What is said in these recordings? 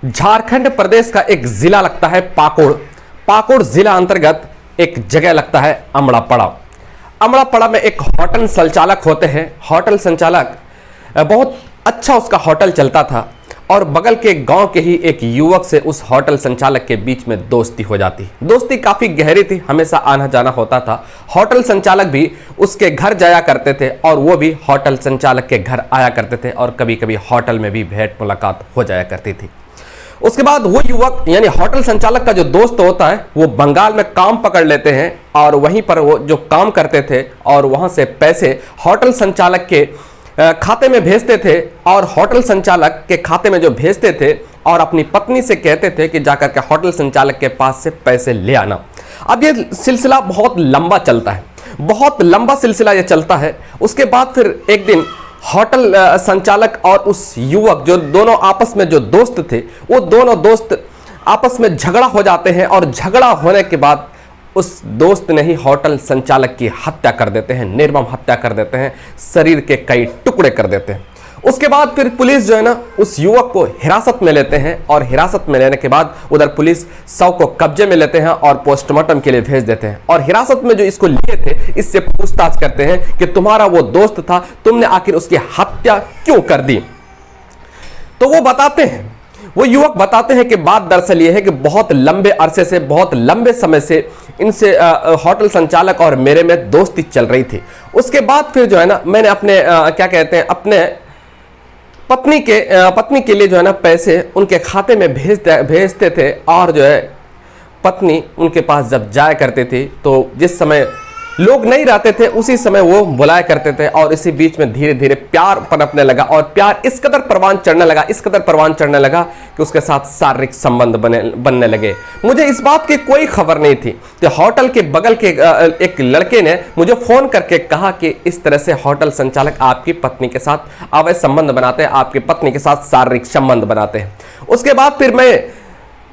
झारखंड प्रदेश का एक जिला लगता है पाकुड़। पाकुड़ जिला अंतर्गत एक जगह लगता है अमड़ापड़ा। अमड़ापड़ा में एक होटल संचालक होते हैं। होटल संचालक बहुत अच्छा उसका होटल चलता था और बगल के गांव के ही एक युवक से उस होटल संचालक के बीच में दोस्ती हो जाती। दोस्ती काफ़ी गहरी थी, हमेशा आना जाना होता था। होटल संचालक भी उसके घर जाया करते थे और वो भी होटल संचालक के घर आया करते थे और कभी कभी होटल में भी भेंट मुलाकात हो जाया करती थी। उसके बाद वो युवक यानी होटल संचालक का जो दोस्त होता है वो बंगाल में काम पकड़ लेते हैं और वहीं पर वो जो काम करते थे और वहाँ से पैसे होटल संचालक के खाते में भेजते थे और होटल संचालक के खाते में जो भेजते थे और अपनी पत्नी से कहते थे कि जाकर के होटल संचालक के पास से पैसे ले आना। अब ये सिलसिला बहुत लंबा चलता है, बहुत लंबा सिलसिला ये चलता है। उसके बाद फिर एक दिन होटल संचालक और उस युवक जो दोनों आपस में जो दोस्त थे वो दोनों दोस्त आपस में झगड़ा हो जाते हैं और झगड़ा होने के बाद उस दोस्त ने ही होटल संचालक की हत्या कर देते हैं, निर्मम हत्या कर देते हैं, शरीर के कई टुकड़े कर देते हैं। उसके बाद फिर पुलिस जो है ना उस युवक को हिरासत में लेते हैं और हिरासत में लेने के बाद उधर पुलिस शव को कब्जे में लेते हैं और पोस्टमार्टम के लिए भेज देते हैं। और हिरासत में जो इसको लिए थे इससे पूछताछ करते हैं कि तुम्हारा वो दोस्त था, तुमने आखिर उसकी हत्या क्यों कर दी। तो वो बताते हैं, वो युवक बताते हैं कि बात दरअसल ये है कि बहुत लंबे अरसे से, बहुत लंबे समय से इनसे होटल संचालक और मेरे में दोस्ती चल रही थी। उसके बाद फिर जो है ना मैंने अपने क्या कहते हैं अपने पत्नी के लिए जो है ना पैसे उनके खाते में भेजते थे और जो है पत्नी उनके पास जब जाया करती थी तो जिस समय लोग नहीं रहते थे उसी समय वो बुलाया करते थे और इसी बीच में धीरे धीरे प्यार पनपने लगा और प्यार इस कदर परवान चढ़ने लगा कि उसके साथ शारीरिक संबंध बनने लगे। मुझे इस बात की कोई खबर नहीं थी कि होटल के बगल के एक लड़के ने मुझे फोन करके कहा कि इस तरह से होटल संचालक आपकी पत्नी के साथ अवैध संबंध बनाते हैं, आपकी पत्नी के साथ शारीरिक संबंध बनाते हैं। उसके बाद फिर मैं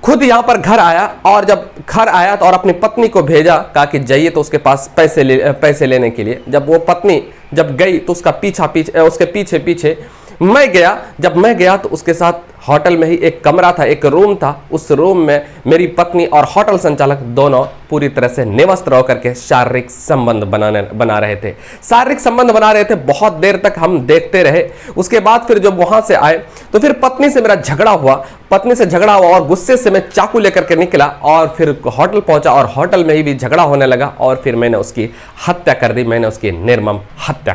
खुद यहाँ पर घर आया और जब घर आया तो और अपनी पत्नी को भेजा, कहा कि जाइए तो उसके पास पैसे लेने के लिए। जब वो पत्नी जब गई तो उसके पीछे पीछे मैं गया। जब मैं गया तो उसके साथ होटल में ही एक कमरा था, एक रूम था। उस रूम में मेरी पत्नी और होटल संचालक दोनों पूरी तरह से निवस्त्र होकर के शारीरिक संबंध बना रहे थे। शारीरिक संबंध बना रहे थे, बहुत देर तक हम देखते रहे। उसके बाद फिर जब वहां से आए तो फिर पत्नी से मेरा झगड़ा हुआ। पत्नी से झगड़ा हुआ और गुस्से से मैं चाकू लेकर के निकला और फिर होटल पहुंचा और होटल में ही भी झगड़ा होने लगा और फिर मैंने उसकी हत्या कर दी। मैंने उसकी निर्मम हत्या